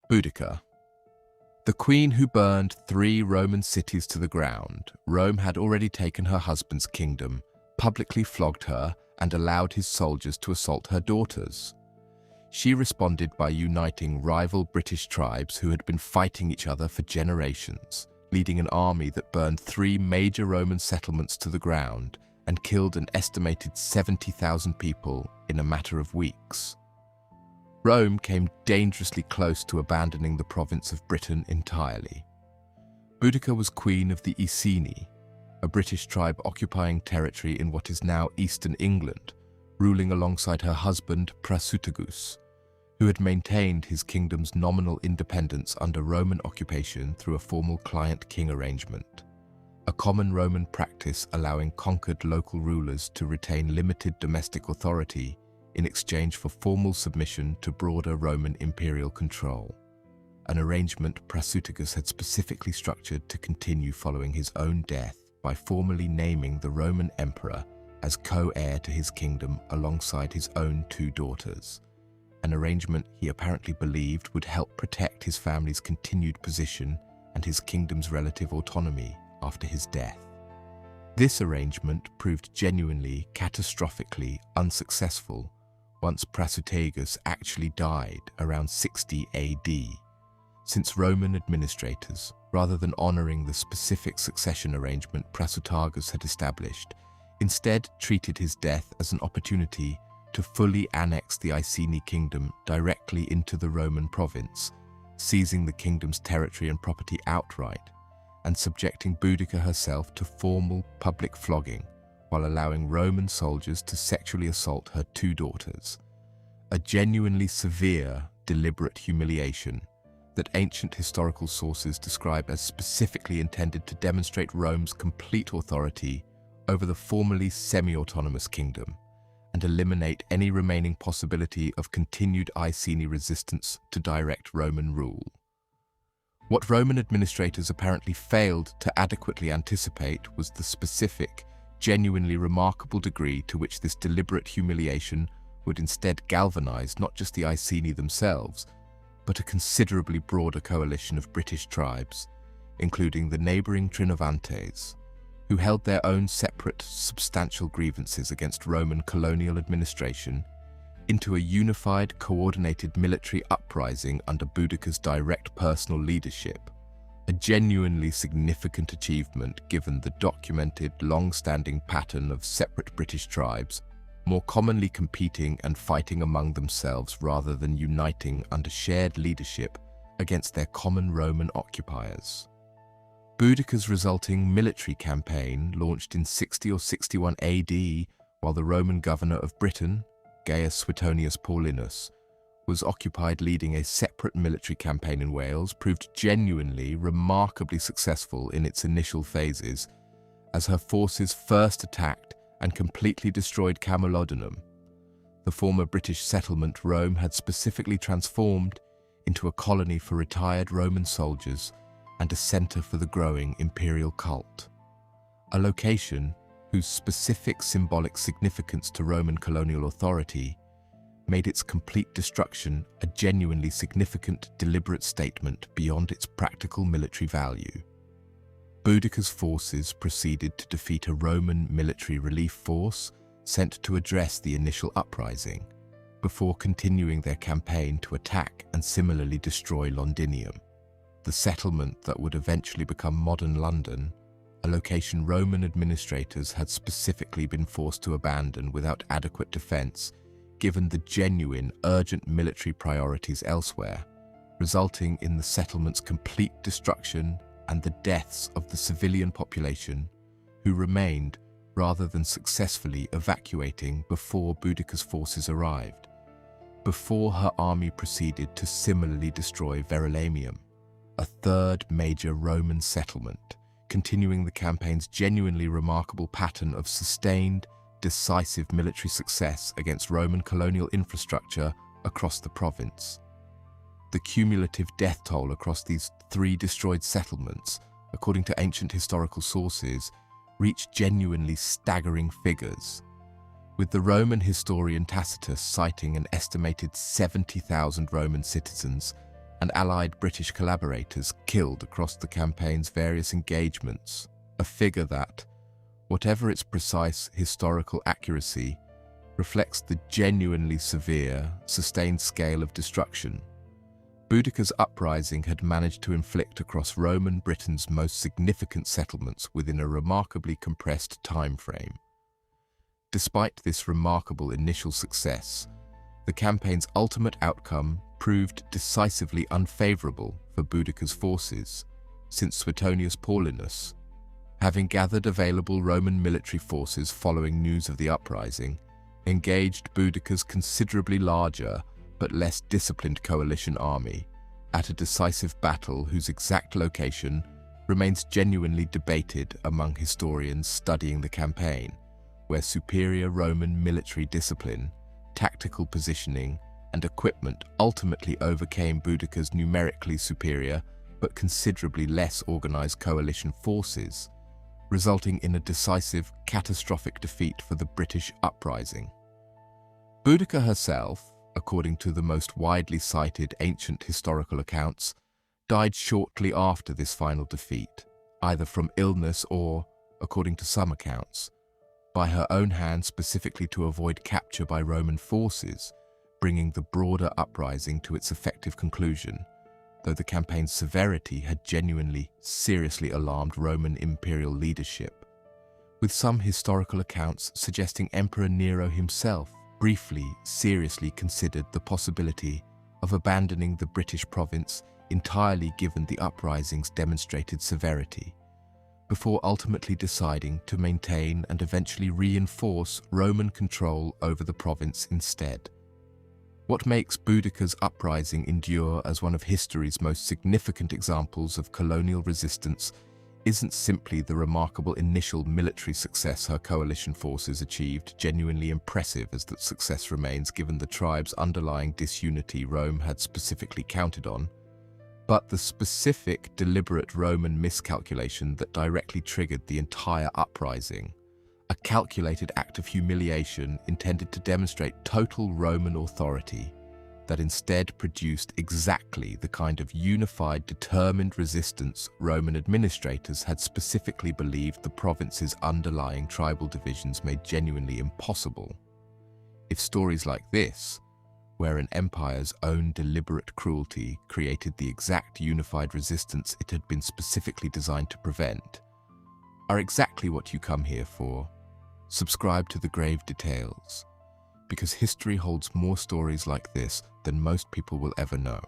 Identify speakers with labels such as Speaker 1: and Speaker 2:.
Speaker 1: Boudica. The queen who burned 3 Roman cities to the ground. Rome had already taken her husband's kingdom, publicly flogged her, and allowed his soldiers to assault her daughters. She responded by uniting rival British tribes who had been fighting each other for generations, leading an army that burned 3 major Roman settlements to the ground and killed an estimated 70,000 people in a matter of weeks. Rome came dangerously close to abandoning the province of Britain entirely. Boudica was queen of the Iceni, a British tribe occupying territory in what is now eastern England, ruling alongside her husband Prasutagus, who had maintained his kingdom's nominal independence under Roman occupation through a formal client-king arrangement, a common Roman practice allowing conquered local rulers to retain limited domestic authority in exchange for formal submission to broader Roman imperial control, an arrangement Prasutagus had specifically structured to continue following his own death by formally naming the Roman emperor as co-heir to his kingdom alongside his own 2 daughters, an arrangement he apparently believed would help protect his family's continued position and his kingdom's relative autonomy after his death. This arrangement proved genuinely, catastrophically unsuccessful once Prasutagus actually died around 60 AD, since Roman administrators, rather than honoring the specific succession arrangement Prasutagus had established, instead treated his death as an opportunity to fully annex the Iceni kingdom directly into the Roman province, seizing the kingdom's territory and property outright, and subjecting Boudica herself to formal public flogging, while allowing Roman soldiers to sexually assault her 2 daughters. A genuinely severe, deliberate humiliation that ancient historical sources describe as specifically intended to demonstrate Rome's complete authority over the formerly semi-autonomous kingdom and eliminate any remaining possibility of continued Iceni resistance to direct Roman rule. What Roman administrators apparently failed to adequately anticipate was the specific, genuinely remarkable degree to which this deliberate humiliation would instead galvanize not just the Iceni themselves, but a considerably broader coalition of British tribes, including the neighboring Trinovantes, who held their own separate, substantial grievances against Roman colonial administration, into a unified, coordinated military uprising under Boudica's direct personal leadership, a genuinely significant achievement given the documented, long-standing pattern of separate British tribes, more commonly competing and fighting among themselves rather than uniting under shared leadership against their common Roman occupiers. Boudica's resulting military campaign, launched in 60 or 61 AD while the Roman governor of Britain, Gaius Suetonius Paulinus, was occupied leading a separate military campaign in Wales, proved genuinely, remarkably successful in its initial phases, as her forces first attacked and completely destroyed Camulodunum, the former British settlement Rome had specifically transformed into a colony for retired Roman soldiers and a center for the growing imperial cult, a location whose specific symbolic significance to Roman colonial authority made its complete destruction a genuinely significant, deliberate statement beyond its practical military value. Boudica's forces proceeded to defeat a Roman military relief force sent to address the initial uprising, before continuing their campaign to attack and similarly destroy Londinium, the settlement that would eventually become modern London, a location Roman administrators had specifically been forced to abandon without adequate defense, given the genuine, urgent military priorities elsewhere, resulting in the settlement's complete destruction and the deaths of the civilian population who remained rather than successfully evacuating before Boudica's forces arrived, before her army proceeded to similarly destroy Verulamium, a 3rd major Roman settlement, continuing the campaign's genuinely remarkable pattern of sustained, decisive military success against Roman colonial infrastructure across the province. The cumulative death toll across these 3 destroyed settlements, according to ancient historical sources, reached genuinely staggering figures, with the Roman historian Tacitus citing an estimated 70,000 Roman citizens and allied British collaborators killed across the campaign's various engagements, a figure that, whatever its precise historical accuracy, reflects the genuinely severe, sustained scale of destruction Boudica's uprising had managed to inflict across Roman Britain's most significant settlements within a remarkably compressed time frame. Despite this remarkable initial success, the campaign's ultimate outcome proved decisively unfavorable for Boudica's forces, since Suetonius Paulinus, having gathered available Roman military forces following news of the uprising, engaged Boudica's considerably larger but less disciplined coalition army at a decisive battle whose exact location remains genuinely debated among historians studying the campaign, where superior Roman military discipline, tactical positioning, and equipment ultimately overcame Boudica's numerically superior but considerably less organized coalition forces, resulting in a decisive, catastrophic defeat for the British uprising. Boudica herself, according to the most widely cited ancient historical accounts, died shortly after this final defeat, either from illness or, according to some accounts, by her own hand specifically to avoid capture by Roman forces, bringing the broader uprising to its effective conclusion, though the campaign's severity had genuinely, seriously alarmed Roman imperial leadership, with some historical accounts suggesting Emperor Nero himself briefly, seriously considered the possibility of abandoning the British province entirely given the uprising's demonstrated severity, before ultimately deciding to maintain and eventually reinforce Roman control over the province instead. What makes Boudica's uprising endure as one of history's most significant examples of colonial resistance isn't simply the remarkable initial military success her coalition forces achieved, genuinely impressive as that success remains given the tribe's underlying disunity Rome had specifically counted on, but the specific, deliberate Roman miscalculation that directly triggered the entire uprising, a calculated act of humiliation intended to demonstrate total Roman authority that instead produced exactly the kind of unified, determined resistance Roman administrators had specifically believed the province's underlying tribal divisions made genuinely impossible. If stories like this, where an empire's own deliberate cruelty created the exact unified resistance it had been specifically designed to prevent, are exactly what you come here for, subscribe to the grave details, because history holds more stories like this than most people will ever know.